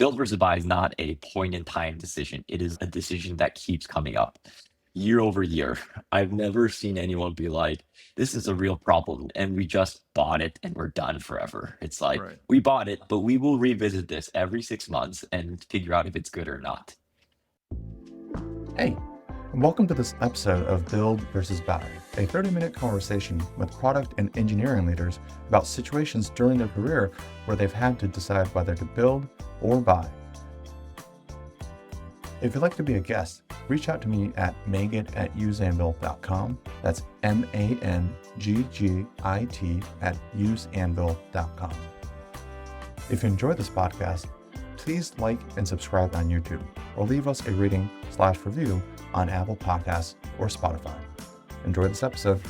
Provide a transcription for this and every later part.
Build versus buy is not a point in time decision. It is a decision that keeps coming up year over year. I've never seen anyone be like, this is a real problem and we just bought it and we're done forever. It's like, Right. we bought it, but we will revisit this every 6 months and figure out if it's good or not. Hey, and welcome to this episode of Build versus Buy, a 30-minute conversation with product and engineering leaders about situations during their career where they've had to decide whether to build or buy. If you'd like to be a guest, reach out to me at mangit@useanvil.com. That's MANGGIT@useanvil.com. If you enjoy this podcast, please like and subscribe on YouTube or leave us a rating/review on Apple Podcasts or Spotify. Enjoy this episode.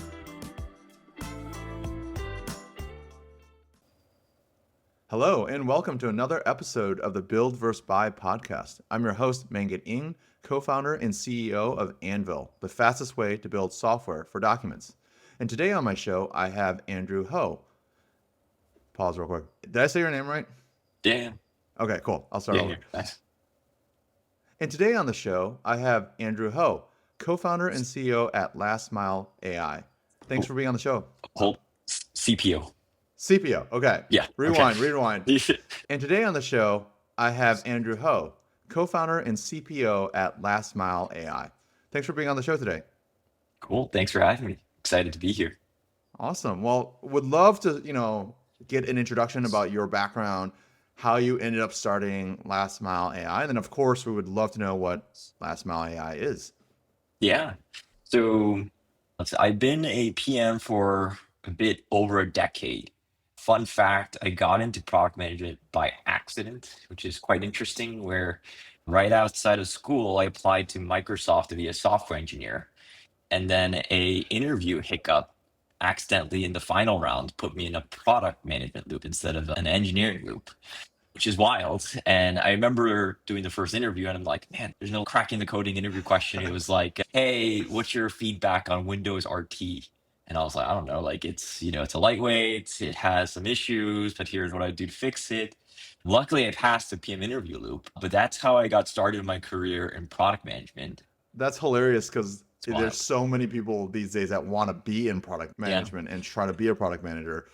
Hello, and welcome to another episode of the Build vs. Buy podcast. I'm your host, Mangit Ng, co-founder and CEO of Anvil, the fastest way to build software for documents. And today on my show, I have Andrew Ho. Pause real quick. Did I say your name right? Dan. Okay, cool. I'll start over. Nice. And today on the show, I have Andrew Ho, co-founder and CEO at Last Mile AI. Thanks for being on the show. Hold CPO. CPO. Okay. Yeah. Rewind. Okay. And today on the show, I have Andrew Ho, co-founder and CPO at Last Mile AI. Thanks for being on the show today. Cool. Thanks for having me. Excited to be here. Awesome. Well, would love to, get an introduction about your background, how you ended up starting Last Mile AI. And then, of course, we would love to know what Last Mile AI is. Yeah. So I've been a PM for a bit over a decade. Fun fact, I got into product management by accident, which is quite interesting, where right outside of school, I applied to Microsoft to be a software engineer. And then a interview hiccup accidentally in the final round put me in a product management loop instead of an engineering loop, which is wild. And I remember doing the first interview and I'm like, man, there's no cracking the coding interview question. It was like, hey, what's your feedback on Windows RT? And I was like, I don't know, like it's a lightweight, it has some issues, but here's what I do to fix it. Luckily, I passed the PM interview loop, but that's how I got started in my career in product management. That's hilarious because It's wild. there's so many people these days that want to be in product management and try to be a product manager.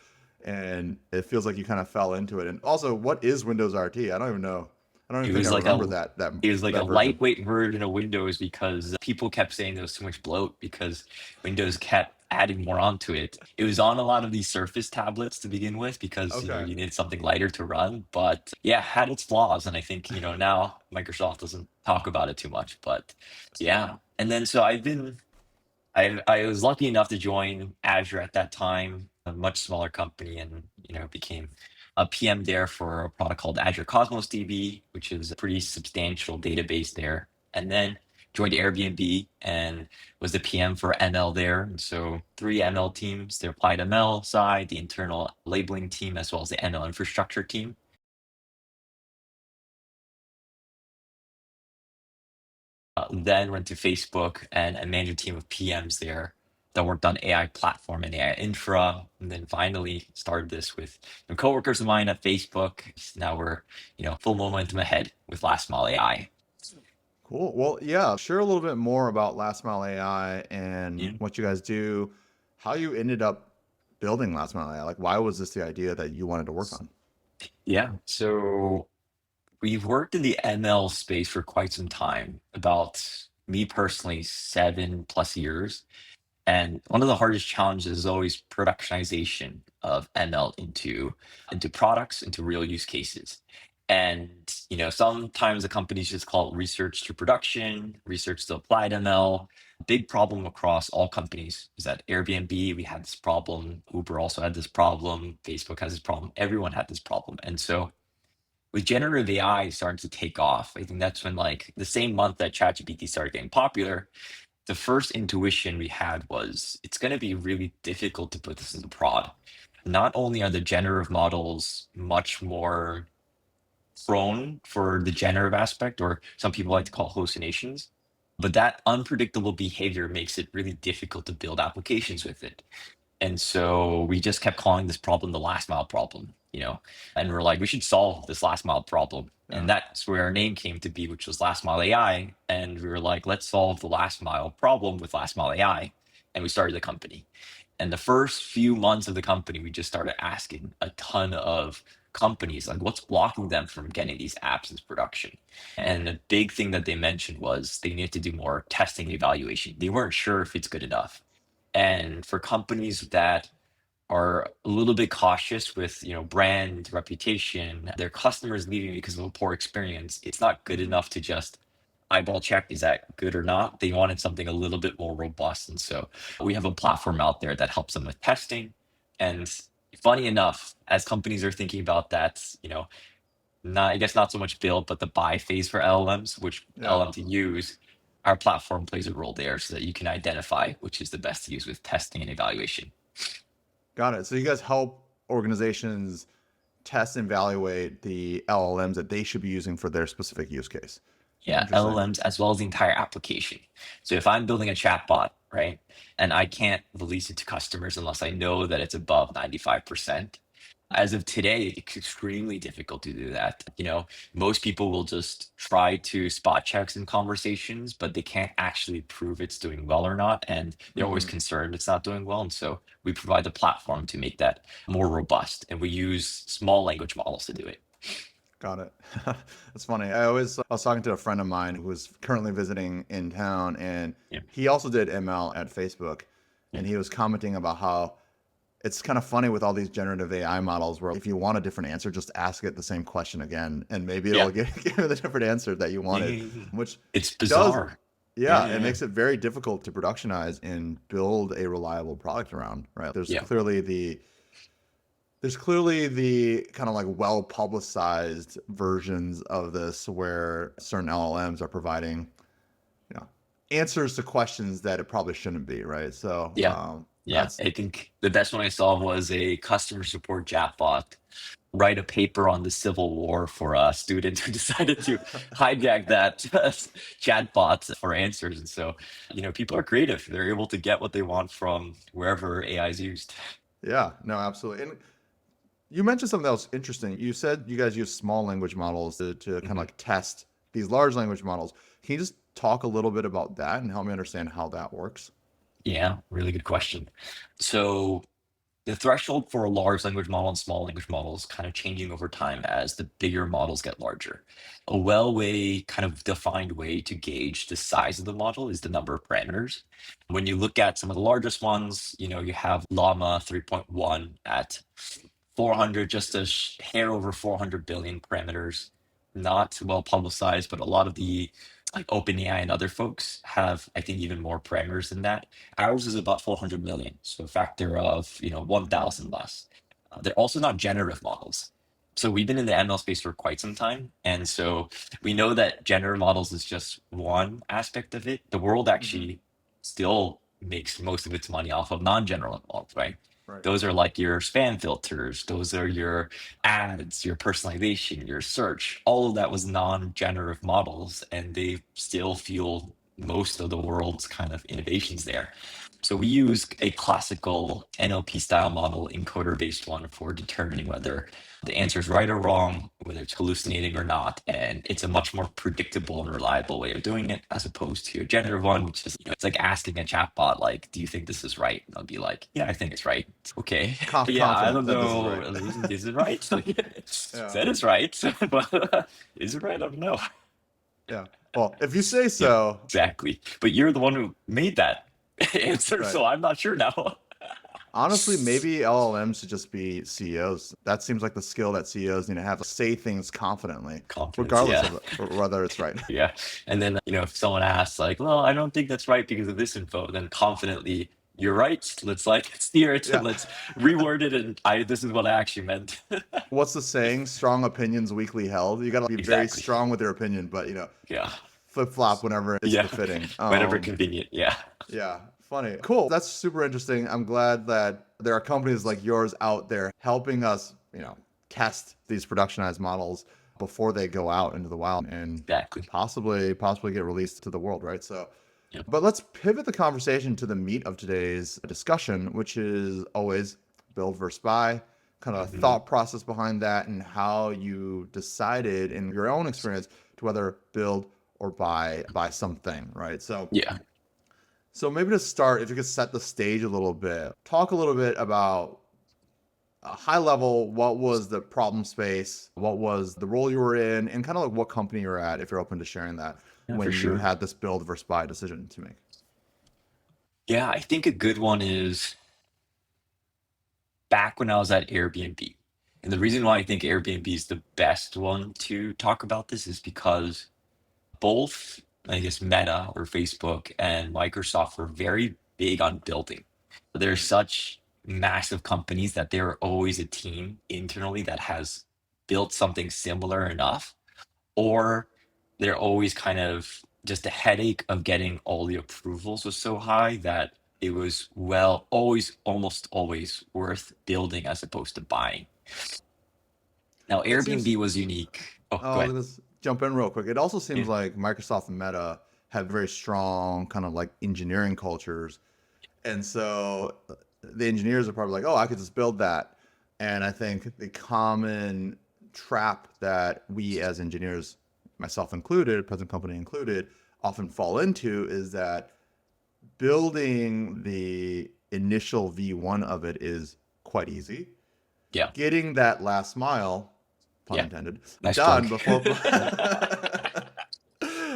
And it feels like you kind of fell into it. And also, what is Windows RT? I don't even know. I don't even think I remember that. It was like that a version. lightweight version of Windows because people kept saying there was too much bloat because Windows kept adding more onto it. It was on a lot of these Surface tablets to begin with because you Okay. needed something lighter to run. But yeah, had its flaws, and I think now Microsoft doesn't talk about it too much. But yeah, and then so I was lucky enough to join Azure at that time, a much smaller company, and became a PM there for a product called Azure Cosmos DB, which is a pretty substantial database there. And then joined Airbnb and was the PM for ML there. And so 3 ML teams, the applied ML side, the internal labeling team, as well as the ML infrastructure team. Then went to Facebook and I managed a team of PMs there that worked on AI platform and AI infra. And then finally started this with some coworkers of mine at Facebook. Now we're, full momentum ahead with Last Mile AI. Cool. Well, yeah, share a little bit more about Last Mile AI and Yeah. what you guys do, how you ended up building Last Mile AI. Like, why was this the idea that you wanted to work on? Yeah. So we've worked in the ML space for quite some time, about me personally, 7+ years. And one of the hardest challenges is always productionization of ML into products, into real use cases. And sometimes the companies just call it research to production, research to applied ML. Big problem across all companies is that Airbnb, we had this problem. Uber also had this problem. Facebook has this problem. Everyone had this problem. And so with generative AI starting to take off, I think that's when, like, the same month that ChatGPT started getting popular, the first intuition we had was it's going to be really difficult to put this into prod. Not only are the generative models much more prone for the generative aspect, or some people like to call hallucinations, but that unpredictable behavior makes it really difficult to build applications with it. And so we just kept calling this problem the last mile problem, and we're like, we should solve this last mile problem. Yeah. And that's where our name came to be, which was Last Mile AI. And we were like, let's solve the last mile problem with Last Mile AI. And we started the company. And the first few months of the company, we just started asking a ton of companies, like, what's blocking them from getting these apps into production? And the big thing that they mentioned was they needed to do more testing and evaluation. They weren't sure if it's good enough. And for companies that are a little bit cautious with, brand reputation, their customers leaving because of a poor experience, it's not good Mhm. enough to just eyeball check, is that good or not? They wanted something a little bit more robust. And so we have a platform out there that helps them with testing. And funny enough, as companies are thinking about that, not, I guess, not so much build, but the buy phase for LLMs, which Yeah. LLM to use, our platform plays a role there so that you can identify which is the best to use with testing and evaluation. Got it. So you guys help organizations test and evaluate the LLMs that they should be using for their specific use case. Yeah, Interesting. LLMs as well as the entire application. So if I'm building a chatbot, right, and I can't release it to customers unless I know that it's above 95%, as of today, it's extremely difficult to do that. Most people will just try to spot checks in conversations, but they can't actually prove it's doing well or not. And they're always Hmm. concerned it's not doing well. And so we provide the platform to make that more robust. And we use small language models to do it. Got it. That's funny. I was talking to a friend of mine who was currently visiting in town, and Yeah. he also did ML at Facebook, Yeah. and he was commenting about how it's kind of funny with all these generative AI models where if you want a different answer, just ask it the same question again, and maybe it'll Yeah. give you the different answer that you Yeah. wanted, Yeah. Yeah. which It's does, bizarre. Yeah. yeah, Yeah. it Yeah. makes it very difficult to productionize and build a reliable product around, right? Yeah. There's clearly the kind of like well publicized versions of this where certain LLMs are providing, you know, answers to questions that it probably shouldn't be, right? So Yeah. Yeah. that's I think the best one I saw was a customer support chatbot write a paper on the Civil War for a student who decided to hijack that chatbot for answers. And so, people are creative. They're able to get what they want from wherever AI is used. yeah, no, absolutely. And you mentioned something else interesting. You said you guys use small language models to kind of Mhm. like test these large language models. Can you just talk a little bit about that and help me understand how that works? Yeah, really good question. So the threshold for a large language model and small language models kind of changing over time as the bigger models get larger. A kind of defined way to gauge the size of the model is the number of parameters. When you look at some of the largest ones, you have Llama 3.1 at 400, just a hair over 400 billion parameters. Not well publicized, but a lot of the like OpenAI and other folks have, I think, even more parameters than that. Ours is about 400 million, so a factor of 1,000 less. They're also not generative models. So we've been in the ML space for quite some time, and so we know that generative models is just one aspect of it. The world Hmm. actually still makes most of its money off of non-generative models, right? Right. Those are like your spam filters, those are your ads, your personalization, your search. All of that was non-generative models, and they still fuel most of the world's kind of innovations there. So we use a classical NLP style model, encoder based one, for determining whether the answer is right or wrong, whether it's hallucinating or not. And it's a much more predictable and reliable way of doing it as opposed to a generative one, which is, it's like asking a chatbot, like, do you think this is right? And they'll be like, yeah, I think it's right. Okay. Yeah, I Confident don't that this is know. right. Is it right? Like, Yeah. said it's right, but is it right? I don't know. Yeah. Well, if you say Yeah, so, exactly. But you're the one who made that answer, right. so I'm not sure now. Honestly, maybe LLMs should just be CEOs. That seems like the skill that CEOs need to have, say things confidently, Confidence, regardless yeah. of whether it's right. Yeah. And then, if someone asks, like, well, I don't think that's right because of this info, then confidently, you're right. Let's like steer it. Yeah. Let's reword it. And this is what I actually meant. What's the saying? Strong opinions weakly held. You got to be very Exactly. strong with your opinion, but Yeah. flip flop whenever it's Yeah. befitting. Whenever convenient. Yeah. Yeah, funny. Cool. That's super interesting. I'm glad that there are companies like yours out there helping us, test these productionized models before they go out into the wild and Exactly. possibly get released to the world, right? So Yeah. But let's pivot the conversation to the meat of today's discussion, which is always build versus buy, kind of Mhm. thought process behind that, and how you decided in your own experience to whether build or buy something, right? Yeah. So maybe to start, if you could set the stage a little bit, talk a little bit about a high level, what was the problem space, what was the role you were in, and kind of like what company you're at, if you're open to sharing that, Yeah, for when you sure. had this build versus buy decision to make. Yeah, I think a good one is back when I was at Airbnb. And the reason why I think Airbnb is the best one to talk about this is because both, I guess, Meta or Facebook and Microsoft were very big on building. They're such massive companies that there are always a team internally that has built something similar enough, or they're always kind of just the headache of getting all the approvals was so high that it was, well, always, almost always worth building as opposed to buying. Now, It seems, Airbnb was unique. Oh, go ahead. let's jump in real quick. It also seems Yeah. like Microsoft and Meta have very strong kind of like engineering cultures. And so the engineers are probably like, oh, I could just build that. And I think the common trap that we as engineers, myself included, present company included, often fall into is that building the initial V1 of it is quite easy. Yeah. Getting that last mile, pun Yeah. intended, Nice plug. done before.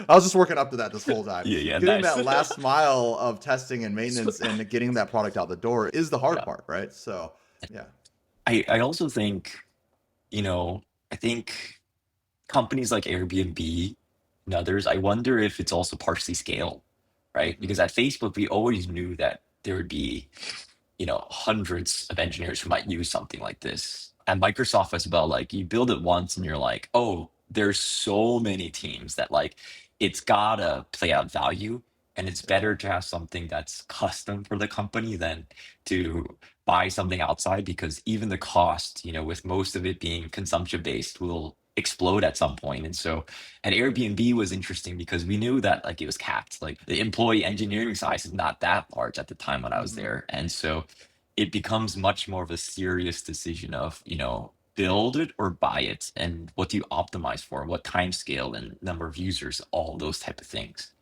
I was just working up to that this whole time. Yeah, yeah, Getting nice. that last mile of testing and maintenance and getting that product out the door is the hard Yeah. part, right? So, yeah. I also think, you know, I think companies like Airbnb and others, I wonder if it's also partially scale, right? Hmm. Because at Facebook, we always knew that there would be, hundreds of engineers who might use something like this. At Microsoft as well, like you build it once and you're like, oh, there's so many teams that like it's gotta play out value. And it's Yeah. better to have something that's custom for the company than to buy something outside because even the cost, with most of it being consumption based, will explode at some point. And so at Airbnb was interesting because we knew that like it was capped. Like the employee engineering size is not that large at the time when I was Hmm. there. And so it becomes much more of a serious decision of, build it or buy it, and what do you optimize for, what time scale and number of users, all those type of things.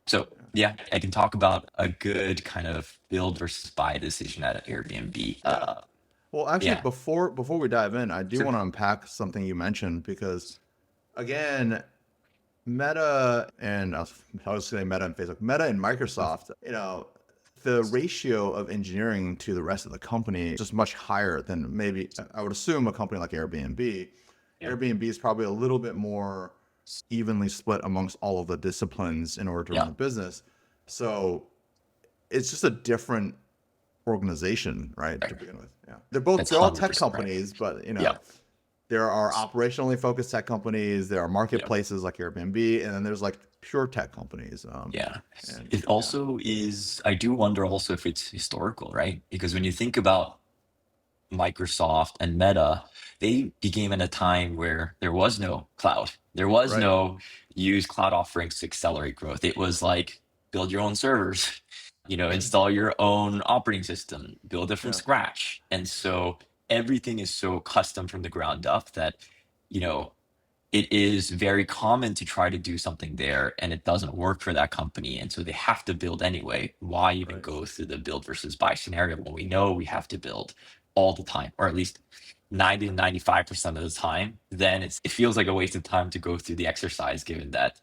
So yeah, I can talk about a good kind of build versus buy decision at Airbnb. Yeah. Well, actually, Yeah, before we dive in, I do sure. want to unpack something you mentioned because, again, Meta and I was saying Meta and Facebook, Meta and Microsoft, the ratio of engineering to the rest of the company is just much higher than maybe I would assume a company like Airbnb. Yeah, Airbnb is probably a little bit more evenly split amongst all of the disciplines in order to run yeah, the business. So it's just a different organization, right, to right. begin with. Yeah. That's They're all tech 100% right. companies, but Yeah, there are operationally focused tech companies, there are yeah. marketplaces like Airbnb, and then there's like pure tech companies. Yeah. And It yeah. also is, I do wonder also if it's historical, right? Because when you think about Microsoft and Meta, they became in a time where there was no cloud. There was Right. no use cloud offerings to accelerate growth. It was like build your own servers, install your own operating system, build it from Yeah. scratch. And so everything is so custom from the ground up that, you know, it is very common to try to do something there and it doesn't work for that company. And so they have to build anyway. Why even Right. go through the build versus buy scenario when we know we have to build all the time, or at least 90 to 95% of the time? Then it feels like a waste of time to go through the exercise given that,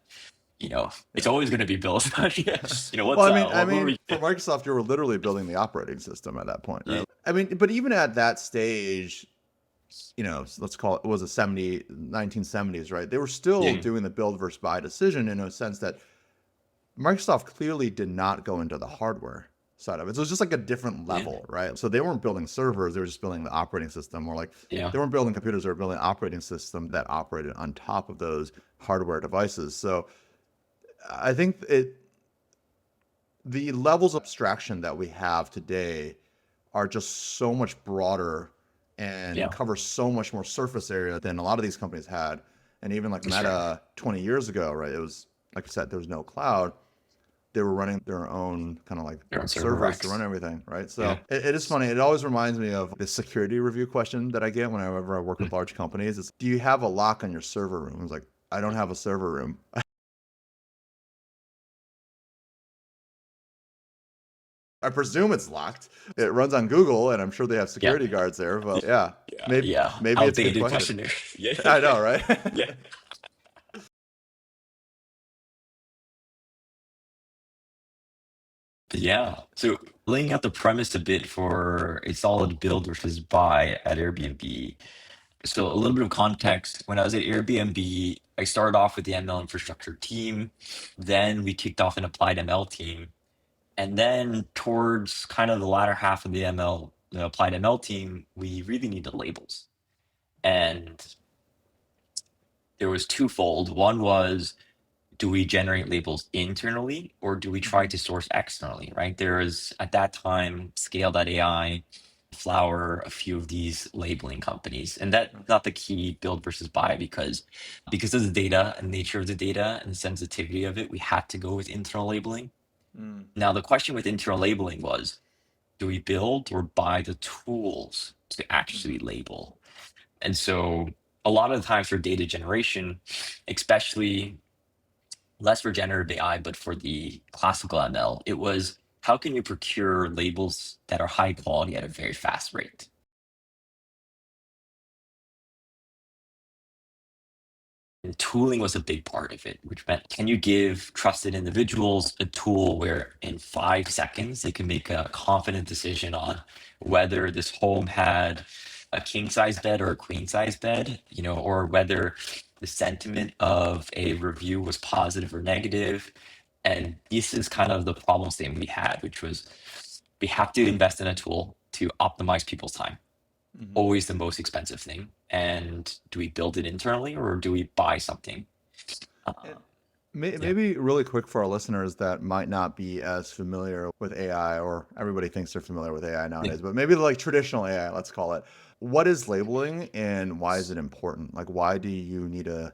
it's Yeah. always going to be built. Yeah, Well, what's I what were mean, we for Microsoft, you were literally building the operating system at that point, yeah, right? I mean, but even at that stage, let's call it was a 1970s, right? They were still yeah, doing the build versus buy decision in a sense that Microsoft clearly did not go into the hardware side of it. So it's just like a different yeah, level, right? So they weren't building servers, they were just building the operating system, or like yeah, they weren't building computers, they were building an operating system that operated on top of those hardware devices. So I think the levels of abstraction that we have today are just so much broader and yeah, cover so much more surface area than a lot of these companies had. And even like for sure. Meta 20 years ago, right? It was like I said, there was no cloud. they were running their own kind of like Their own server servers to run racks. everything, right? So Yeah. it is funny. It always reminds me of the security review question that I get whenever I work with large companies. It's, do you have a lock on your server room? It's like, I don't have a server room. I presume it's locked. It runs on Google, and I'm sure they have Yeah. security guards there. But yeah, Yeah. maybe Yeah. maybe it's a good Outdated question. questionnaire. Yeah. I know, right? Yeah. Yeah. So laying out the premise a bit for a solid build versus buy at Airbnb. So a little bit of context. When I was at Airbnb, I started off with the ML infrastructure team. Then we kicked off an applied ML team. And then towards kind of the latter half of the ML, the applied ML team, we really needed labels. And there was twofold. One was, do we generate labels internally or do we try Mhm. to source externally, right? There is at that time Scale.ai, Flower, a few of these labeling companies. And that's not the key build versus buy because of the data and nature of the data and the sensitivity of it, we had to go with internal labeling. Mm, Now the question with internal labeling was, do we build or buy the tools to actually mhm, label? And so a lot of the times for data generation, especially less for generative AI, but for the classical ML, it was how can you procure labels that are high quality at a very fast rate? And tooling was a big part of it, which meant can you give trusted individuals a tool where in 5 seconds they can make a confident decision on whether this home had a king size bed or a queen size bed, or whether the sentiment of a review was positive or negative. And this is kind of the problem statement we had, which was we have to invest in a tool to optimize people's time, mhm. always the most expensive thing. And do we build it internally or do we buy something? And Uh, yeah. maybe really quick for our listeners that might not be as familiar with AI, or everybody thinks they're familiar with AI Yeah. nowadays, but maybe like traditional AI, let's call it. What is labeling and why is it important? Like, why do you need to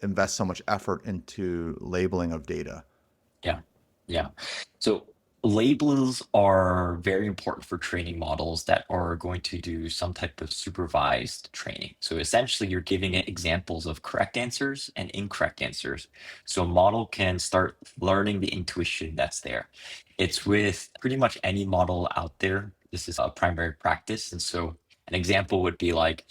invest so much effort into labeling of data? Yeah. Yeah. So labels are very important for training models that are going to do some type of supervised training. So essentially, you're giving it examples of correct answers and incorrect answers. So a model can start learning the intuition that's there. It's with pretty much any model out there. This is a primary practice. And so an example would be like,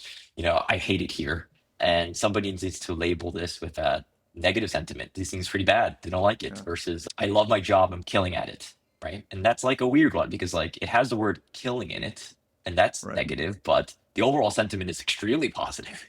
I hate it here. And somebody needs to label this with a negative sentiment. These things pretty bad. They don't like it. Yeah, Versus I love my job. I'm killing at it. Right. And that's like a weird one because like it has the word killing in it and that's right. negative, but the overall sentiment is extremely positive.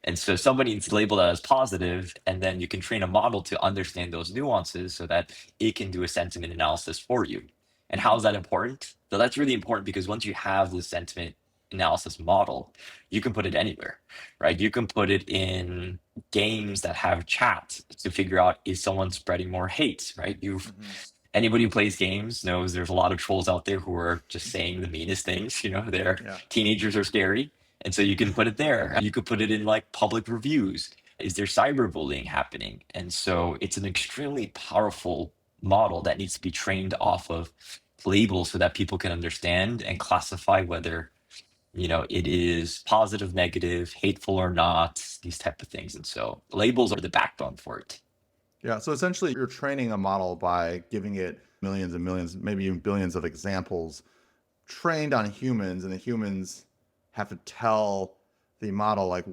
And so somebody needs to label that as positive, and then you can train a model to understand those nuances so that it can do a sentiment analysis for you. And how Mhm, is that important? So that's really important because once you have the sentiment analysis model, you can put it anywhere, right? You can put it in games that have chat to figure out is someone spreading more hate, right? mhm. Anybody who plays games knows there's a lot of trolls out there who are just saying the meanest things. Their Yeah. teenagers are scary, and so you can put it there. You could put it in like public reviews. Is there cyberbullying happening? And so it's an extremely powerful model that needs to be trained off of labels so that people can understand and classify whether it is positive, negative, hateful or not, these type of things. And so labels are the backbone for it. Yeah. So essentially, you're training a model by giving it millions and millions, maybe even billions of examples trained on humans, and the humans have to tell the model like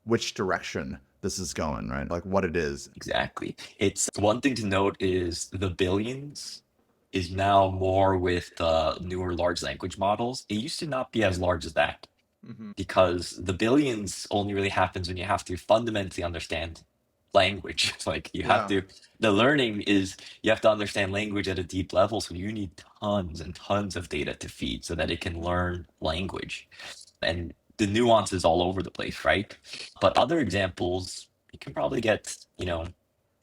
which direction this is going, right? Like what it is. Exactly. It's one thing to note is the billions is now more with the newer large language models. It used to not be as large as that Hmm. because the billions only really happens when you have to fundamentally understand language. Like Yeah. the learning is you have to understand language at a deep level. So you need tons and tons of data to feed so that it can learn language. And the nuance is all over the place, right? But other examples, you can probably get,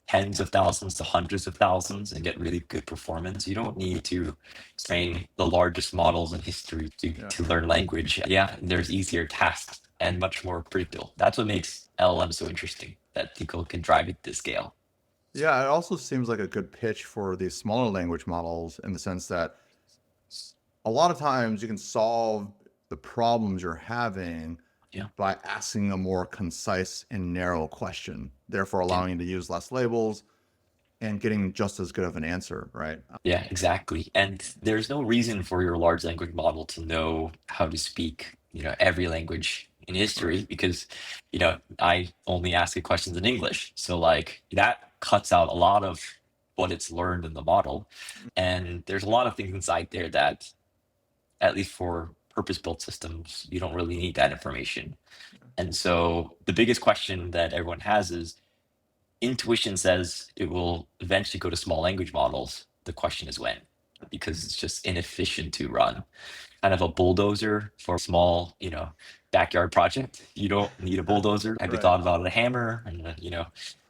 tens of thousands to hundreds of thousands and get really good performance. You don't need to train the largest models in history to, Yeah. to learn language. Yeah, there's easier tasks and much more predictable. That's what makes LLM so interesting, that people can drive it to scale. Yeah, it also seems like a good pitch for these smaller language models in the sense that a lot of times you can solve the problems you're having Yeah. by asking a more concise and narrow question, therefore Yeah. allowing you to use less labels and getting just as good of an answer, right? Yeah, exactly. And there's no reason for your large language model to know how to speak, every language in Right. history because, I only ask it questions in English. So like that cuts out a lot of what it's learned in the model. And there's a lot of things inside there that, at least for purpose-built systems, you don't really need that information. And so the biggest question that everyone has is intuition says it will eventually go to small language models. The question is when, because it's just inefficient to run. Kind of a bulldozer for a small, backyard project. You don't need a bulldozer. Have you Right. thought about a hammer and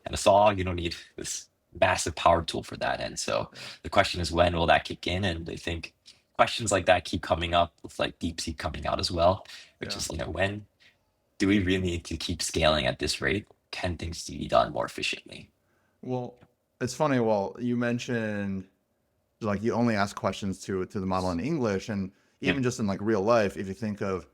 a saw? You don't need this massive power tool for that. And so Yeah. the question is when will that kick in? And I think questions like that keep coming up with like DeepSeek coming out as well, which Yeah. is, when do we really need to keep scaling at this rate? Can things be done more efficiently? Well, it's funny. Well, you mentioned like you only ask questions to the model in English, and Yeah, even just in like real life, if you think of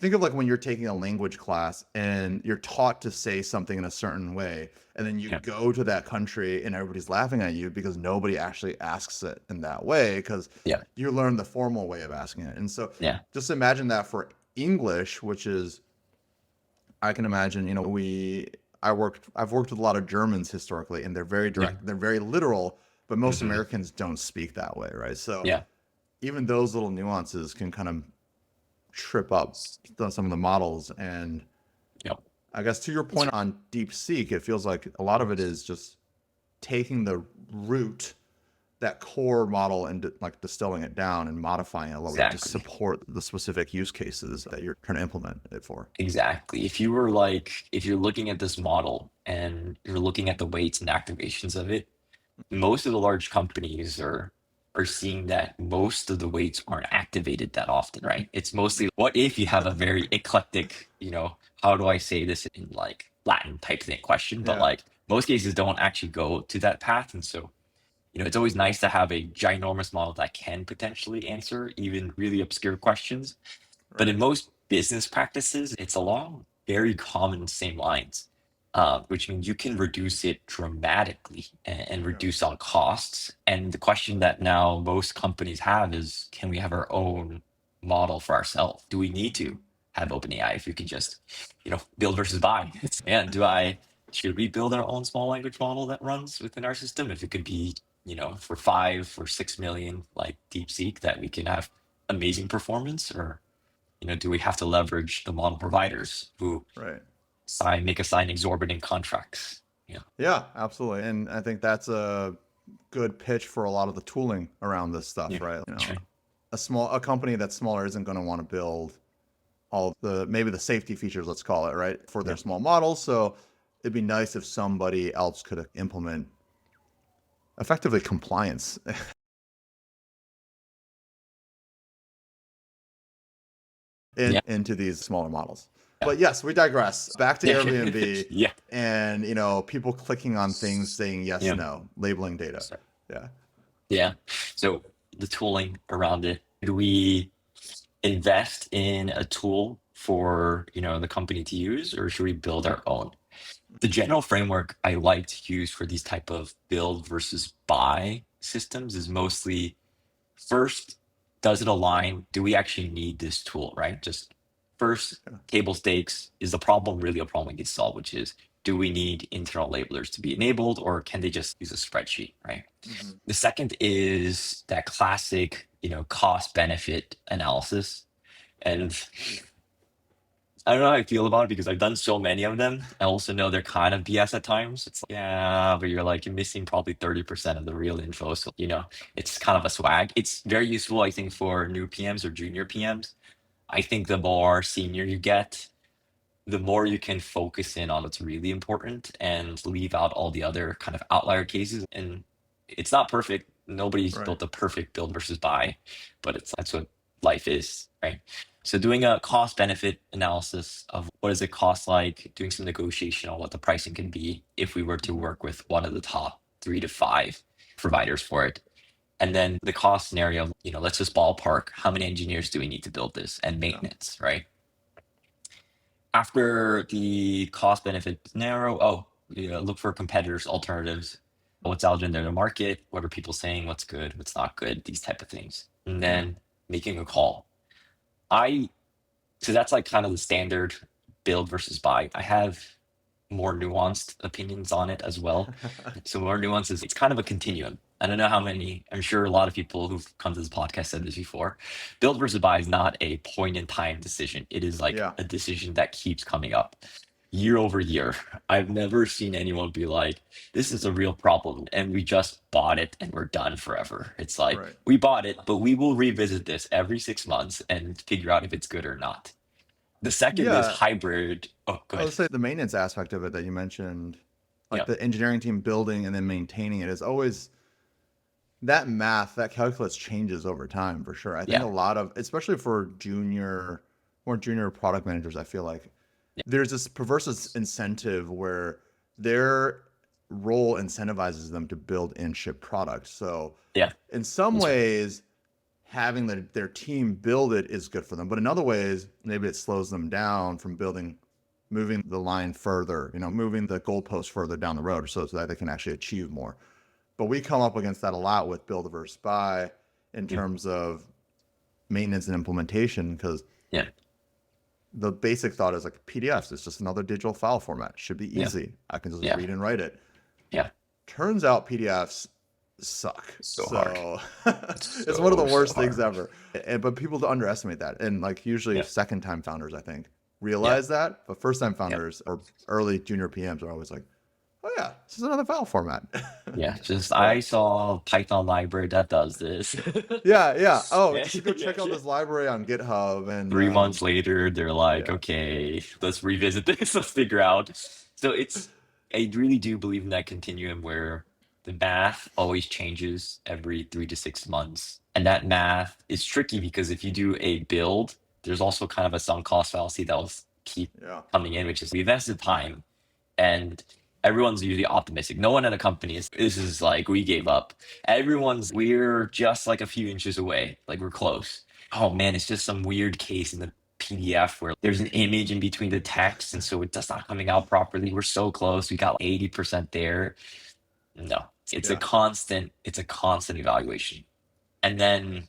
like when you're taking a language class and you're taught to say something in a certain way, and then you yeah, go to that country and everybody's laughing at you because nobody actually asks it in that way because yeah, you learn the formal way of asking it. And so yeah, just imagine that for English, which is I can imagine, I've worked with a lot of Germans historically, and they're very yeah, direct, they're very literal, but most hmm, Americans don't speak that way, right? So yeah, even those little nuances can kind of trip up some of the models. And yeah. I guess to your That's point on DeepSeek, it feels like a lot of it is just taking the root, that core model, and like distilling it down and modifying it a little bit to exactly, support the specific use cases that you're trying to implement it for. exactly. If you're looking at this model and you're looking at the weights and activations of it, most of the large companies are seeing that most of the weights aren't activated that often, right? It's mostly what if you have a very eclectic, how do I say this in like Latin type thing question, but Yeah, like most cases don't actually go to that path. And so, it's always nice to have a ginormous model that can potentially answer even really obscure questions. But right, in most business practices, it's along very common same lines, which means you can reduce it dramatically and yeah, reduce on costs. And the question that now most companies have is, can we have our own model for ourselves? Do we need to have OpenAI if we can just, build versus buy? And should we build our own small language model that runs within our system? If it could be, for 5 or 6 million, like DeepSeek, that we can have amazing performance, or do we have to leverage the model providers who right. make us sign exorbitant contracts? Yeah, Yeah, absolutely. And I think that's a good pitch for a lot of the tooling around this yeah, stuff, right? that's right. A company that's smaller isn't going to want to build all maybe the safety features, let's call it, right, for their Yeah, small models. So it'd be nice if somebody else could implement effectively compliance yeah, into these smaller models. yeah, But yes, we digress. Back to yeah, Airbnb yeah, and people clicking on things saying yes, yeah. no, labeling data. Sorry. Yeah. Yeah. So the tooling around it, do we invest in a tool for, the company to use, or should we build our own? The general framework I like to use for these type of build versus buy systems is mostly, first, does it align? Do we actually need this tool, right? Just first, Yeah. table stakes, is the problem really a problem we can solve, which is, do we need internal labelers to be enabled, or can they just use a spreadsheet, right? Hmm. The second is that classic, cost benefit analysis. And I don't know how I feel about it because I've done so many of them. I also know they're kind of BS at times. It's like, yeah, but you're missing probably 30% of the real info. So, it's kind of a swag. It's very useful, I think, for new PMs or junior PMs. I think the more senior you get, the more you can focus in on what's really important and leave out all the other kind of outlier cases. And it's not perfect. Nobody's Right. built a perfect build versus buy, but that's what life is, right? right? So doing a cost benefit analysis of what does it cost, like doing some negotiation on what the pricing can be if we were to work with one of the top 3 to 5 providers for it. And then the cost scenario, let's just ballpark how many engineers do we need to build this and Yeah. maintenance, right? After the cost benefit narrow, look for competitors, alternatives. What's out in the market? What are people saying? What's good? What's not good? These type of things. And then making a call. So that's like kind of the standard build versus buy. I have more nuanced opinions on it as well. So more nuance is it's kind of a continuum. I don't know how many, I'm sure a lot of people who've come to this podcast said this before. Build versus buy is not a point in time decision. It is like Yeah. a decision that keeps coming up year over year. I've never seen anyone be like, this is a real problem and we just bought it and we're done forever. It's like, Right. we bought it, but we will revisit this every 6 months and figure out if it's good or not. The second is Yeah. hybrid. Oh, go I ahead. would say the maintenance aspect of it that you mentioned, like Yeah. the engineering team building and then maintaining it, is always that math, that calculus changes over time for sure. I think Yeah. a lot of, especially for more junior product managers, I feel like there's this perverse incentive where their role incentivizes them to build and ship products. So Yeah. in some That's right. ways, having their team build it is good for them. But in other ways, maybe it slows them down from moving the line further, moving the goalpost further down the road so that they can actually achieve more. But we come up against that a lot with build versus buy in terms of maintenance and implementation, because Yeah. the basic thought is like PDFs, it's just another digital file format. It should be Yeah. easy. I can just Yeah. read and write it. Yeah. Turns out PDFs suck. So hard. It's one of the So worst things hard. ever. But people underestimate that. And like usually Yeah. second time founders, I think, realize that. But first time Yeah. founders or early junior PMs are always like, oh yeah, this is another file format. Yeah. I saw Python library that does this. Yeah. Oh, Yeah. you should go check out this library on GitHub. And 3 months later, they're like, yeah. okay, let's revisit this. Let's figure out. So I really do believe in that continuum where the math always changes every 3 to 6 months. And that math is tricky because if you do a build, there's also kind of a sunk cost fallacy that will keep Yeah. coming in, which is we invested time and everyone's usually optimistic. No one at a company this is like, we gave up. We're just like a few inches away, like we're close. Oh man, it's just some weird case in the PDF where there's an image in between the text, and so it's just not coming out properly. We're so close. We got 80% there. No, it's a Yeah. constant evaluation. And then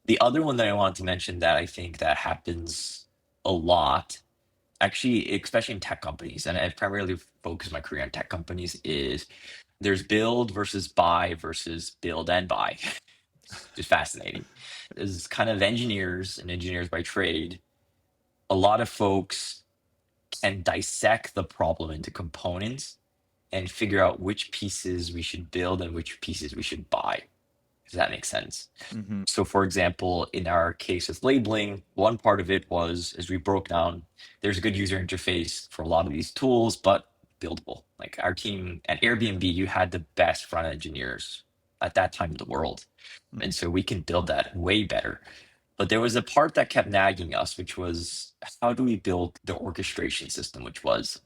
the other one that I wanted to mention that I think that happens a lot, actually, especially in tech companies, and I've primarily focused my career on tech companies, is there's build versus buy versus build and buy. Just fascinating. As kind of engineers and engineers by trade, a lot of folks can dissect the problem into components and figure out which pieces we should build and which pieces we should buy. Does that make sense? Mm-hmm. So, for example, in our case with labeling, one part of it was as we broke down, there's a good user interface for a lot of these tools, but buildable. Like our team at Airbnb, you had the best front engineers at that time in the world. And so we can build that way better. But there was a part that kept nagging us, which was how do we build the orchestration system, which was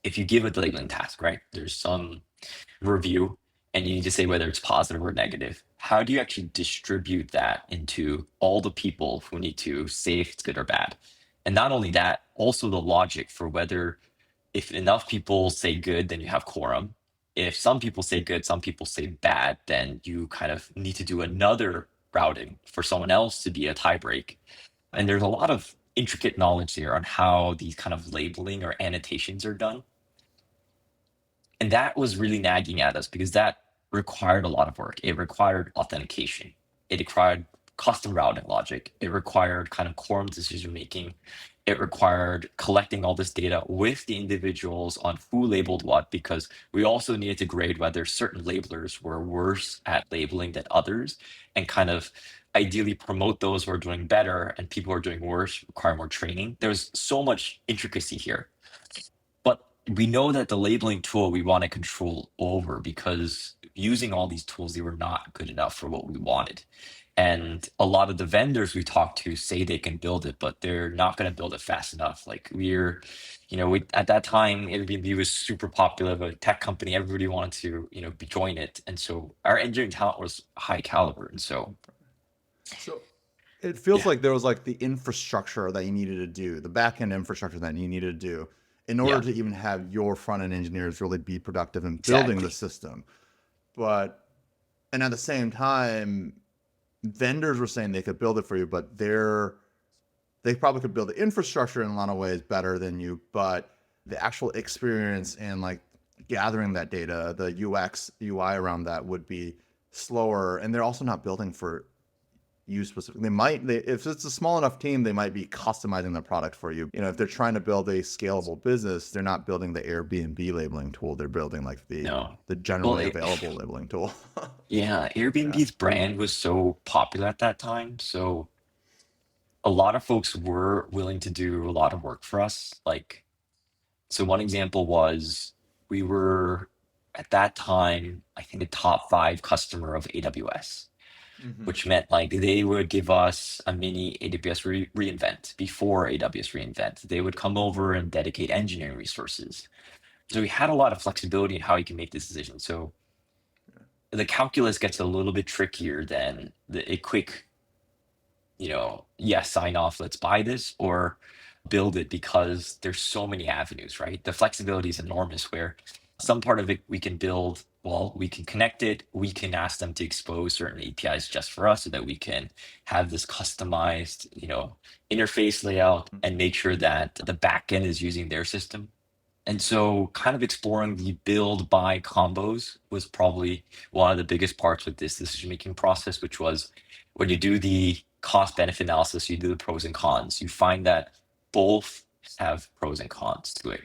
if you give a labeling task, right? There's some review and you need to say whether it's positive or negative. How do you actually distribute that into all the people who need to say if it's good or bad? And not only that, also the logic for whether if enough people say good, then you have quorum. If some people say good, some people say bad, then you kind of need to do another routing for someone else to be a tie break. And there's a lot of intricate knowledge there on how these kind of labeling or annotations are done. And that was really nagging at us because that required a lot of work. It required authentication. It required custom routing logic. It required kind of quorum decision making. It required collecting all this data with the individuals on who labeled what, because we also needed to grade whether certain labelers were worse at labeling than others and kind of ideally promote those who are doing better, and people who are doing worse require more training. There's so much intricacy here. But we know that the labeling tool we want to control over because using all these tools, they were not good enough for what we wanted. And a lot of the vendors we talk to say they can build it, but they're not going to build it fast enough. Like we at that time, Airbnb was super popular, a tech company, everybody wanted to, join it. And so our engineering talent was high caliber. And so, So it feels yeah, like there was like the infrastructure that you needed to do, the back end infrastructure that you needed to do in order yeah, to even have your front end engineers really be productive in building the exactly. system. But, and at the same time, vendors were saying they could build it for you, but they probably could build the infrastructure in a lot of ways better than you, but the actual experience and like gathering that data, the UX, UI around that would be slower. And they're also not building for you specifically. If it's a small enough team, they might be customizing the product for you. If they're trying to build a scalable business, they're not building the Airbnb labeling tool. They're building like No. the Well, generally available labeling tool. yeah, Yeah. Airbnb's brand was so popular at that time. So a lot of folks were willing to do a lot of work for us. Like, so one example was we were at that time, I think, the top 5 customer of AWS, Hmm. which meant like they would give us a mini AWS reInvent before AWS reInvent. They would come over and dedicate engineering resources. So we had a lot of flexibility in how you can make this decision. So the calculus gets a little bit trickier than a quick, yes, sign off, let's buy this, or build it, because there's so many avenues, right? The flexibility is enormous where some part of it we can build, well, we can connect it, we can ask them to expose certain APIs just for us so that we can have this customized, interface layout and make sure that the backend is using their system. And so kind of exploring the build buy combos was probably one of the biggest parts with this decision making process, which was when you do the cost benefit analysis, you do the pros and cons, you find that both have pros and cons to it,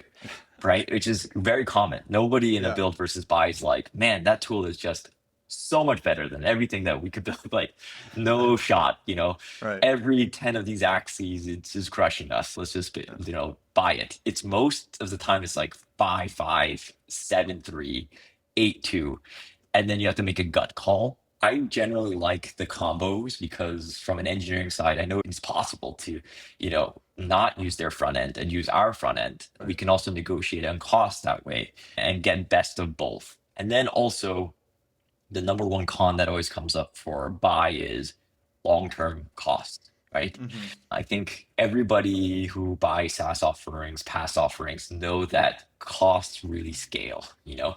right? Which is very common. Nobody in a Yeah. build versus buy is like, man, that tool is just so much better than everything that we could build. Like, no shot, Right. every 10 of these axes, it's just crushing us. Let's just, buy it. It's most of the time, it's like 5-5, 7-3, 8-2. And then you have to make a gut call. I generally like the combos because from an engineering side, I know it's possible to, not use their front end and use our front end. We Right. can also negotiate on cost that way and get best of both. And then also the number one con that always comes up for buy is long-term cost, right? Hmm. I think everybody who buys SaaS offerings, PaaS offerings, know that costs really scale. Yeah.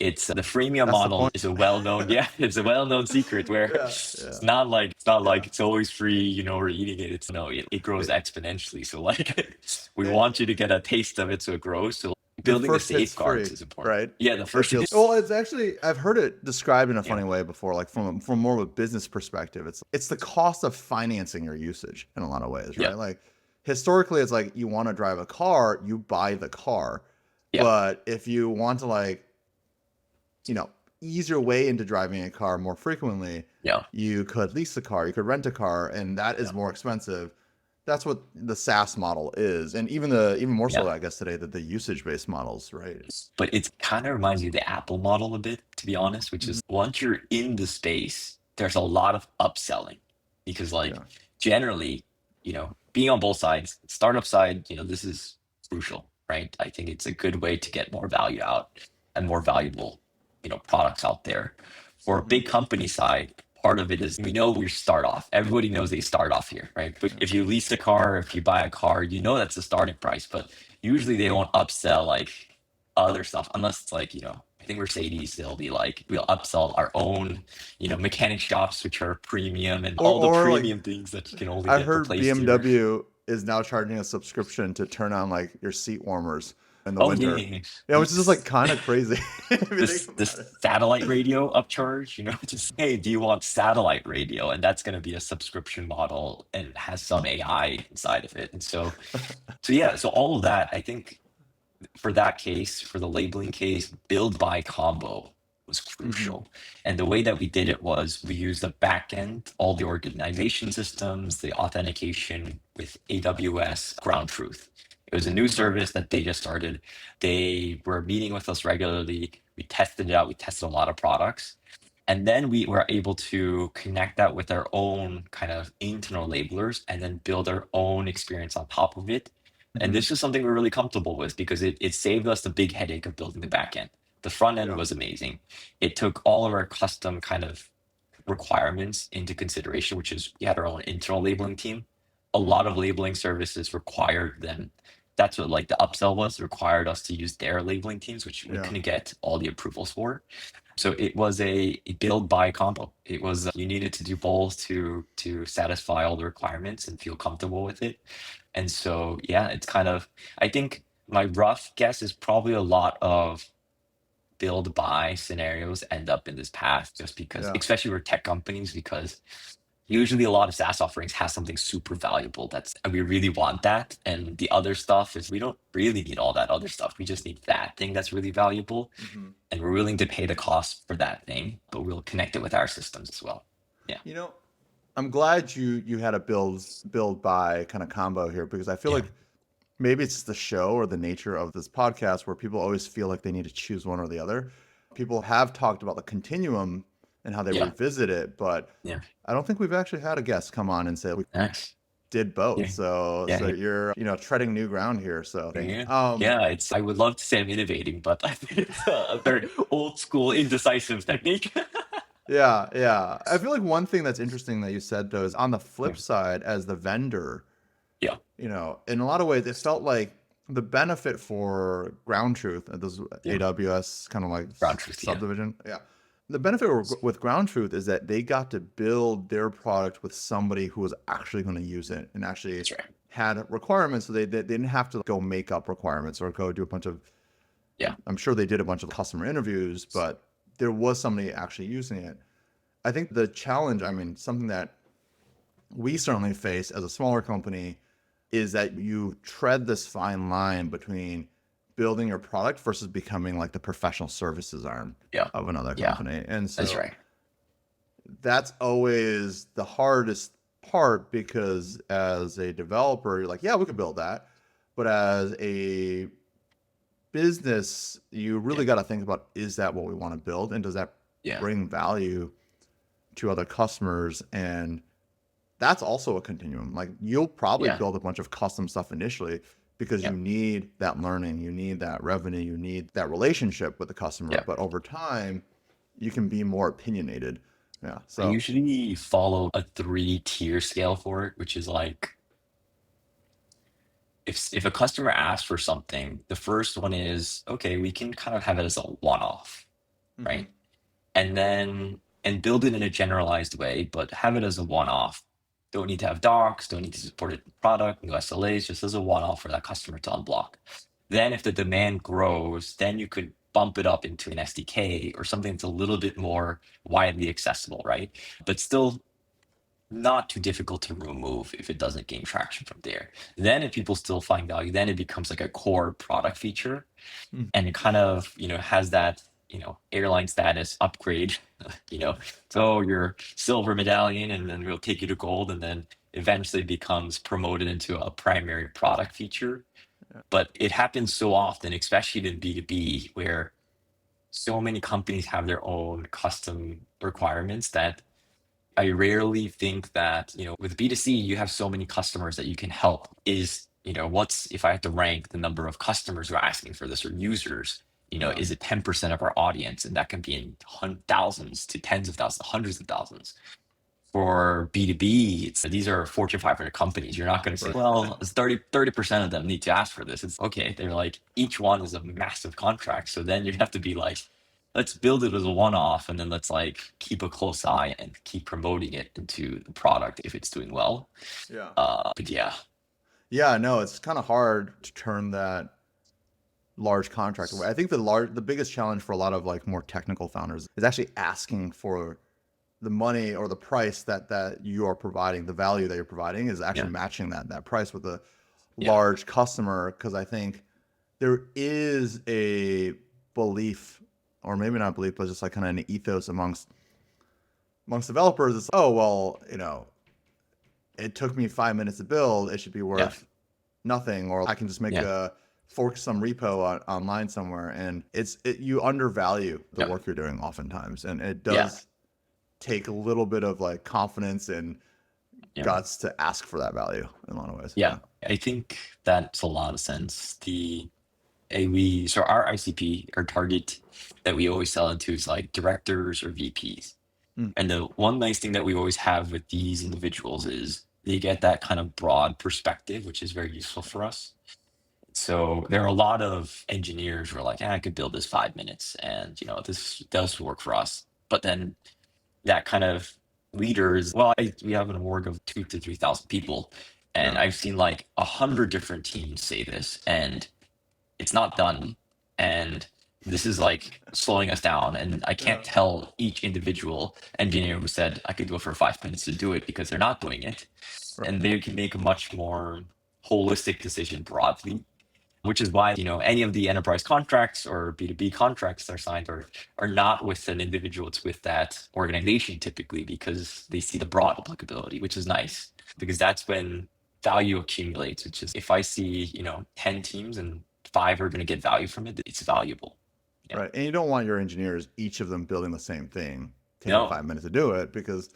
It's the freemium That's the model point. is a well-known, yeah, it's a well-known secret where Yeah. it's Yeah. not like it's not Yeah. like it's always free, we're eating it. It's no, it grows It, exponentially. So like we it, want you to get a taste of it so it grows. So the building the first hit's safeguards free, is important. right? Yeah, the It first feels well. It's actually I've heard it described in a yeah, funny way before, like from more of a business perspective. It's the cost of financing your usage in a lot of ways, yeah, right? Like historically, it's like you want to drive a car, you buy the car, yeah, but if you want to like you know ease your way into driving a car more frequently, yeah, you could lease a car, you could rent a car, and that is yeah, more expensive. That's what the SaaS model is, and even more so, yeah. I guess today, that the usage based models, right? But it kind of reminds me of the Apple model a bit, to be honest, which Mhm. is once you're in the space, there's a lot of upselling because, like, Yeah. generally, being on both sides, startup side, this is crucial, right? I think it's a good way to get more value out and more valuable, products out there. For a Hmm. big company side, part of it is we know we start off. Everybody knows they start off here, right? But Yeah. if you lease a car, if you buy a car, that's the starting price. But usually they won't upsell like other stuff unless it's like, I think Mercedes, they'll be like, we'll upsell our own, mechanic shops, which are premium and all the Or like premium things that you can only I get heard replaced here. BMW is now charging a subscription to turn on like your seat warmers in the Oh yeah, winter. yeah, yeah. Yeah, which is just like kind of crazy if you think about This it. satellite radio upcharge, just hey, do you want satellite radio? And that's going to be a subscription model and it has some AI inside of it. And so yeah, so all of that, I think for that case, for the labeling case, build by combo was Hmm. crucial. And the way that we did it was we used the backend, all the organization systems, the authentication with AWS ground truth. It was a new service that they just started. They were meeting with us regularly. We tested it out. We tested a lot of products. And then we were able to connect that with our own kind of internal labelers and then build our own experience on top of it. And Mhm. this is something we're really comfortable with because it saved us the big headache of building the back end. The front end Yeah. was amazing. It took all of our custom kind of requirements into consideration, which is we had our own internal labeling team. A lot Mhm. of labeling services required them. That's what like the upsell was, required us to use their labeling teams, which we Yeah. couldn't get all the approvals for. So it was a build buy combo. It was you needed to do both to satisfy all the requirements and feel comfortable with it. And so yeah, it's kind of I think my rough guess is probably a lot of build buy scenarios end up in this path just because, Yeah. especially for tech companies, because usually a lot of SaaS offerings has something super valuable that's and we really want that. And the other stuff is we don't really need all that other stuff. We just need that thing that's really valuable. Mhm. And we're willing to pay the cost for that thing, but we'll connect it with our systems as well. Yeah. You know, I'm glad you had a build buy kind of combo here because I feel Yeah. like maybe it's the show or the nature of this podcast where people always feel like they need to choose one or the other. People have talked about the continuum and how they Yeah. revisit it, but Yeah. I don't think we've actually had a guest come on and say we Nice. did both. Yeah. So Yeah. you're, treading new ground here. So, Yeah. um, Yeah. It's I would love to say I'm innovating, but I think it's a very old school indecisive technique. yeah, yeah. I feel like one thing that's interesting that you said though is on the Yeah. flip side, as the vendor, Yeah. in a lot of ways, it felt like the benefit for ground truth, this Yeah. AWS kind of like Ground truth. Yeah. subdivision. Yeah. The benefit with ground truth is that they got to build their product with somebody who was actually going to use it and actually That's right. had requirements. So they didn't have to go make up requirements or go do a bunch of, Yeah. I'm sure they did a bunch of customer interviews, but there was somebody actually using it. I think the challenge, I mean, something that we certainly face as a smaller company is that you tread this fine line between building your product versus becoming like the professional services arm Yeah. of another Yeah. company. And That's so right. that's always the hardest part because as a developer, you're like, yeah, we could build that. But as a business, you Yeah. really got to think about, is that what we want to build? And does that Yeah. bring value to other customers? And that's also a continuum. Like you'll probably Yeah. build a bunch of custom stuff initially because Yeah. you need that learning, you need that revenue, you need that relationship with the customer. Yeah. But over time, you can be more opinionated. Yeah. I So, usually follow a 3-tier scale for it, which is like if a customer asks for something, the first one is okay, we can kind of have it as a one-off, mhm, right? And then and build it in a generalized way, but have it as a one-off. Don't need to have docs, don't need to support it in product, no SLAs, just as a one-off for that customer to unblock. Then if the demand grows, then you could bump it up into an SDK or something that's a little bit more widely accessible, right? But still not too difficult to remove if it doesn't gain traction from there. Then if people still find value, then it becomes like a core product feature mhm, and it kind of, has that, airline status upgrade, you know, so your silver medallion and then we'll take you to gold and then eventually becomes promoted into a primary product feature. yeah, But it happens so often, especially in B2B, where so many companies have their own custom requirements that I rarely think that, with B2C, you have so many customers that you can help. What's if I have to rank the number of customers who are asking for this or users, yeah, is it 10% of our audience? And that can be in thousands to tens of thousands, hundreds of thousands. For B2B, these are Fortune 500 companies. You're not going to say, right. well, it's 30% of them need to ask for this. It's okay. They're like, each one is a massive contract. So then you have to be like, let's build it as a one-off and then let's like keep a close eye and keep promoting it into the product if it's doing well. Yeah. But yeah, Yeah, no, it's kind of hard to turn that large contract away. I think the biggest challenge for a lot of like more technical founders is actually asking for the money or the price that you are providing, the value that you're providing is actually yeah, matching that price with a yeah, large customer. Because I think there is a belief, or maybe not belief, but just like kind of an ethos amongst developers. It's oh well, it took me 5 minutes to build. It should be yeah, worth nothing, or I can just make Yeah. a fork some repo online somewhere, and you undervalue the Yep. work you're doing oftentimes, and it Yeah. does take a little bit of like confidence and Yeah. guts to ask for that value in a lot of ways. Yeah. I think that's a lot of sense. So our ICP, our target that we always sell into is like directors or VPs. Mm. And the one nice thing that we always have with these individuals is they get that kind of broad perspective, which is very useful for us. So there are a lot of engineers who are like, I could build this 5 minutes and this does work for us. But then that kind of leaders, we have an org of 2 to 3,000 people. And Yeah. I've seen like 100 different teams say this, and it's not done. And this is like slowing us down. And I can't Yeah. tell each individual engineer who said I could go for 5 minutes to do it because they're not doing it. Right. And they can make a much more holistic decision broadly, which is why any of the enterprise contracts or B2B contracts that are signed are not with an individual, it's with that organization typically, because they see the broad applicability, which is nice, because that's when value accumulates, which is if I see 10 teams and 5 are going to get value from it, it's valuable. Yeah. Right. And you don't want your engineers, each of them building the same thing, taking No, 5 minutes to do it, because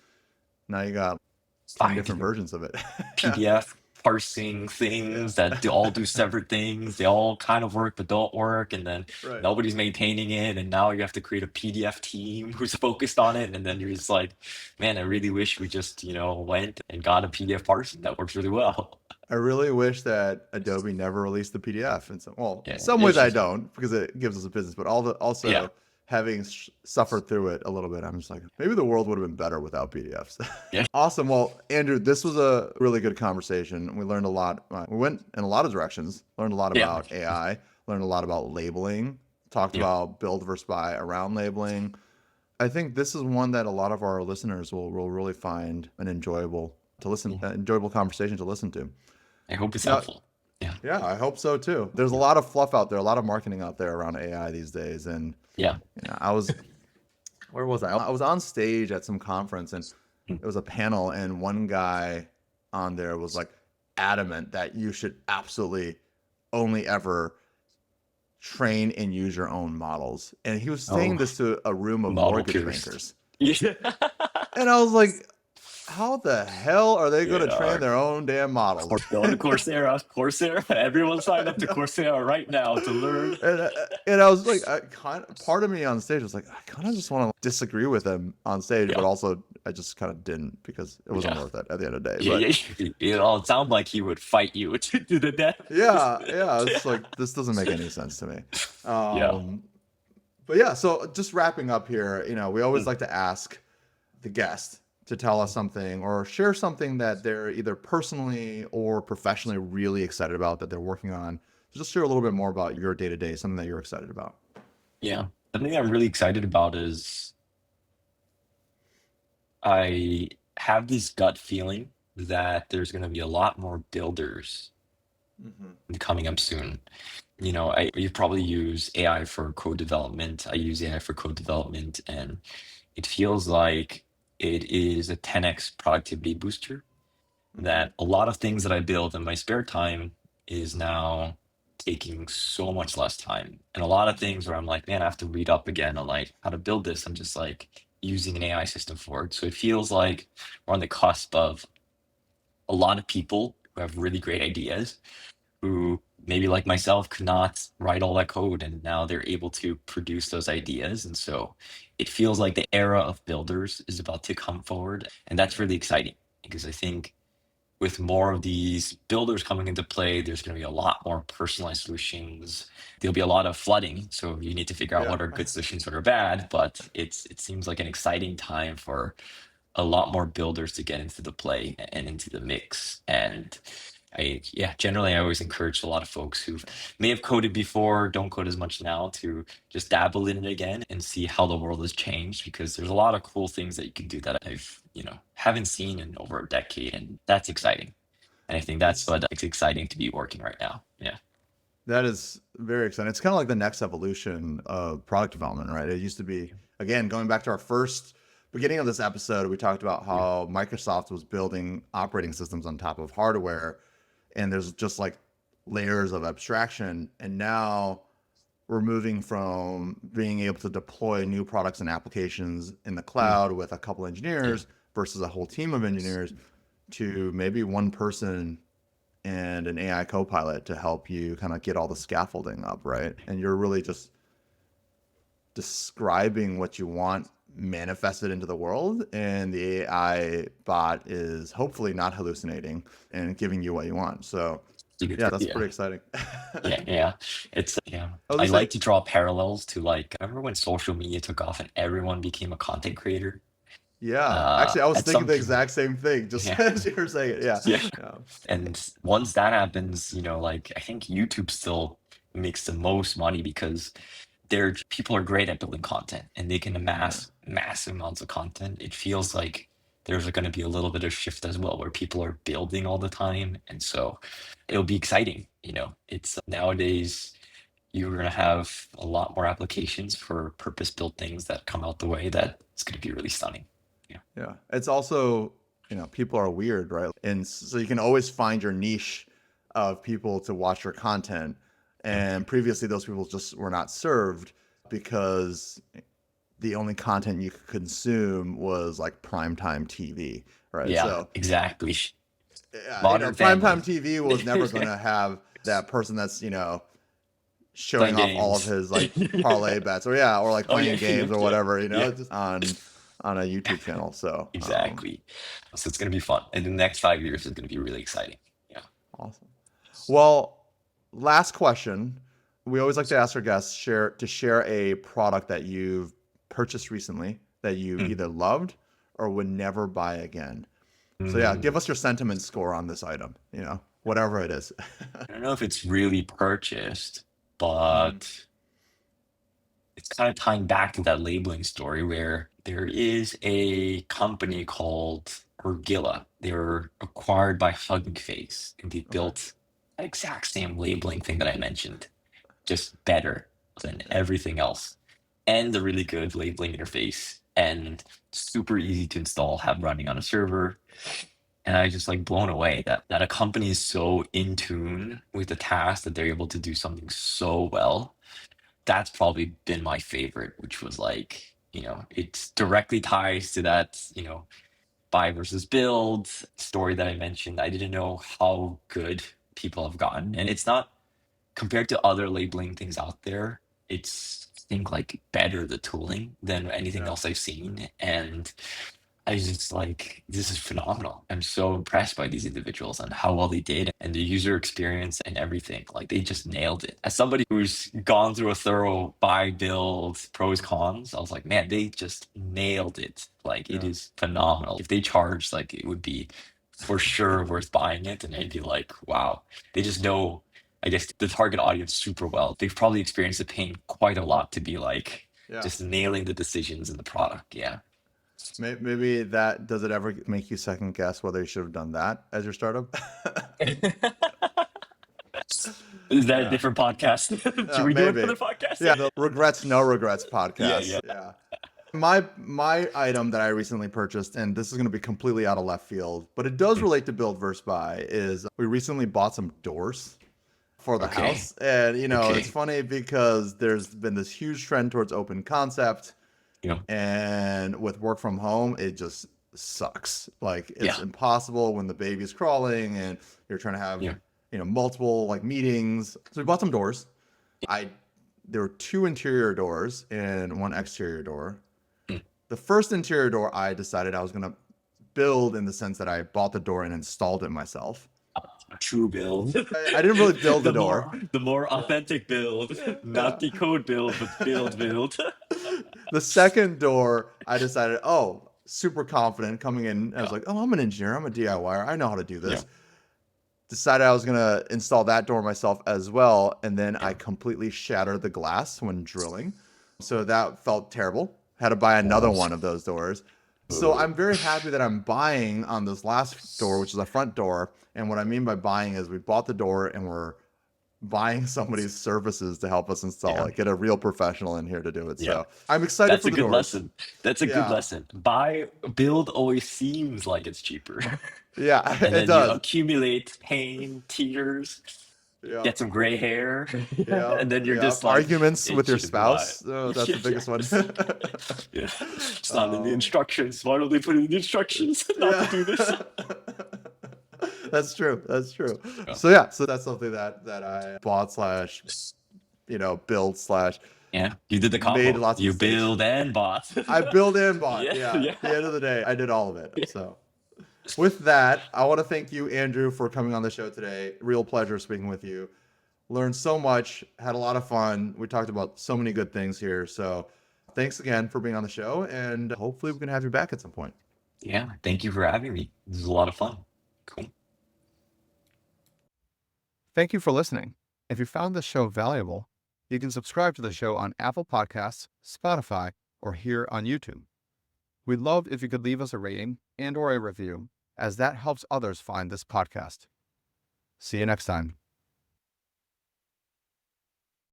now you got 10 5 different different versions of it. PDF parsing things that all do separate things. They all kind of work but don't work, and then Right. nobody's maintaining it. And now you have to create a PDF team who's focused on it. And then you're just like, man, I really wish we just went and got a PDF parsing that works really well. I really wish that Adobe never released the PDF. And Yeah, some it ways I should. don't, because it gives us a business, but also Yeah. having suffered through it a little bit, I'm just like, maybe the world would have been better without PDFs. Yeah. Awesome. Well, Andrew, this was a really good conversation. We learned a lot. We went in a lot of directions, learned a lot Yeah. about AI, learned a lot about labeling, talked Yeah. about build versus buy around labeling. I think this is one that a lot of our listeners will really find an enjoyable conversation to listen to. I hope it's Now, helpful. Yeah. yeah, I hope so too. There's a lot of fluff out there, a lot of marketing out there around AI these days. And Yeah. where was I? I was on stage at some conference, and it was a panel, and one guy on there was like adamant that you should absolutely only ever train and use your own models. And he was saying this to a room of Model mortgage pierced. bankers. Yeah. And I was like, how the hell are they going to Yeah. train their own damn models? Go to Coursera. Everyone sign up to Coursera right now to learn. And I was like, part of me on stage was like, I kind of just want to disagree with him on stage, Yeah. but also I just kind of didn't, because it wasn't worth it at the end of the day. It all sounds like he would fight you to the death. Yeah. It's like, this doesn't make any sense to me. But yeah, so just wrapping up here, we always like to ask the guest to tell us something or share something that they're either personally or professionally really excited about that they're working on. So just share a little bit more about your day-to-day, something that you're excited about. Yeah. The thing I'm really excited about is I have this gut feeling that there's going to be a lot more builders coming up soon. You probably use AI for code development. I use AI for code development, and it feels like it is a 10x productivity booster. That a lot of things that I build in my spare time is now taking so much less time. And a lot of things where I'm like, man, I have to read up again on like how to build this. I'm just like using an AI system for it. So it feels like we're on the cusp of a lot of people who have really great ideas, who maybe like myself could not write all that code, and now they're able to produce those ideas. And so it feels like the era of builders is about to come forward. And that's really exciting, because I think with more of these builders coming into play, there's going to be a lot more personalized solutions. There'll be a lot of flooding, so you need to figure out what are good solutions, what are bad. But it seems like an exciting time for a lot more builders to get into the play and into the mix. And generally I always encourage a lot of folks who may have coded before, don't code as much now, to just dabble in it again and see how the world has changed, because there's a lot of cool things that you can do that I've haven't seen in over a decade, and that's exciting. And I think that's what it's exciting to be working right now. Yeah. That is very exciting. It's kind of like the next evolution of product development, right? It used to be, again, going back to our first beginning of this episode, we talked about how Microsoft was building operating systems on top of hardware, and there's just like layers of abstraction. And now we're moving from being able to deploy new products and applications in the Mm, cloud with a couple yeah, engineers versus a whole team of engineers to maybe one person and an AI co-pilot to help you kind of get all the scaffolding up, right? And you're really just describing what you want manifested into the world, and the AI bot is hopefully not hallucinating and giving you what you want. So yeah, that's yeah, pretty exciting. yeah, yeah. It's yeah. I I was gonna like say, to draw parallels to like I remember when social media took off and everyone became a content creator. yeah, actually, I was At thinking some the point, exact same thing just yeah, as you were saying it. Yeah, yeah. yeah, And once that happens, like I think YouTube still makes the most money because people are great at building content and they can yeah, amass massive amounts of content. It feels like there's going to be a little bit of shift as well where people are building all the time. And so it'll be exciting. It's nowadays you're going to have a lot more applications for purpose-built things that come out the way that it's going to be really stunning. Yeah. yeah. It's also, people are weird, right? And so you can always find your niche of people to watch your content. Yeah. And previously, those people just were not served because the only content you could consume was like primetime TV, right? Yeah, So, exactly. yeah, Modern primetime Family. TV was never going to have that person that's, showing Playing off all of games. his like Yeah. parlay bets, or yeah, or like Oh yeah, playing yeah, games or yeah, whatever, yeah. just on a YouTube channel. So, Exactly. So it's going to be fun. And the next 5 years is going to be really exciting. Yeah. awesome. Well, last question. We always like to ask our guests share a product that you've purchased recently that you Mm. either loved or would never buy again. So yeah, give Mm. us your sentiment score on this item, whatever it is. I don't know if it's really purchased, Mhm. but it's kind of tying back to that labeling story where there is a company called Ergilla. They were acquired by Hugging Face and they Okay. built the exact same labeling thing that I mentioned, just better than Yeah. everything else. And a really good labeling interface and super easy to install, have running on a server. And I just like blown away that a company is so in tune with the task that they're able to do something so well. That's probably been my favorite, which was like, it directly ties to that, buy versus build story that I mentioned. I didn't know how good people have gotten. And it's not compared to other labeling things out there, it's I think like better the tooling than anything Yeah. else I've seen. And I was just like, this is phenomenal. I'm so impressed by these individuals and how well they did and the user experience and everything. Like they just nailed it. As somebody who's gone through a thorough buy, build, pros, cons, I was like, man, they just nailed it. Like it Yeah. is phenomenal. If they charged, like it would be for sure worth buying it. And I'd be like, wow, they just know, I guess, the target audience super well. They've probably experienced the pain quite a lot to be like Yeah. just nailing the decisions in the product. Yeah. Maybe that does it ever make you second guess whether you should have done that as your startup? Is that a Yeah. different podcast? Should we do Maybe. another podcast? Yeah, the regrets no regrets Yeah, podcast. yeah. Yeah. My item that I recently purchased, and this is going to be completely out of left field, but it does Mm. relate to build versus buy, is we recently bought some doors for the Okay. house. And it's Okay. funny because there's been this huge trend towards open concept, Yeah. and with work from home, it just sucks. Like it's Yeah. impossible when the baby's crawling and you're trying to have, Yeah. multiple like meetings. So we bought some doors. I There were two interior doors and one exterior door. Mm. The first interior door I decided I was gonna build in the sense that I bought the door and installed it myself. True build. I didn't really build the door. The more authentic build, Yeah. not the code build, but build. The second door, I decided, oh, super confident coming in. I was Yeah. like, oh, I'm an engineer. I'm a DIYer. I know how to do Yeah. this. Decided I was going to install that door myself as well. And then I Yeah. completely shattered the glass when drilling. So that felt terrible. Had to buy another Oh. one of those doors. So I'm very happy that I'm buying on this last door, which is a front door. And what I mean by buying is we bought the door and we're buying somebody's services to help us install Yeah. it. Get a real professional in here to do it. Yeah. So I'm excited That's for a the good doors. lesson. That's a good Yeah. lesson. Build always seems like it's cheaper. Yeah, And it then you does. accumulate pain, tears. Yeah. get some gray hair, Yeah. and then you're Yeah. just like Arguments with your itching to buy. spouse. Oh, that's the biggest one. Yeah, it's not in the instructions. Why don't they put in the instructions not to do this? That's true. That's true. Yeah. So that's something that I bought slash, build slash Yeah, you did the made combo. lots of You mistakes. build and bought. I built and bought. Yeah, Yeah. At the end of the day, I did all of it. So with that, I want to thank you, Andrew, for coming on the show today. Real pleasure speaking with you. Learned so much, had a lot of fun. We talked about so many good things here. So thanks again for being on the show, and hopefully we can have you back at some point. Yeah, thank you for having me. This is a lot of fun. Cool. Thank you for listening. If you found this show valuable, you can subscribe to the show on Apple Podcasts, Spotify, or here on YouTube. We'd love if you could leave us a rating and/or a review, as that helps others find this podcast. See you next time.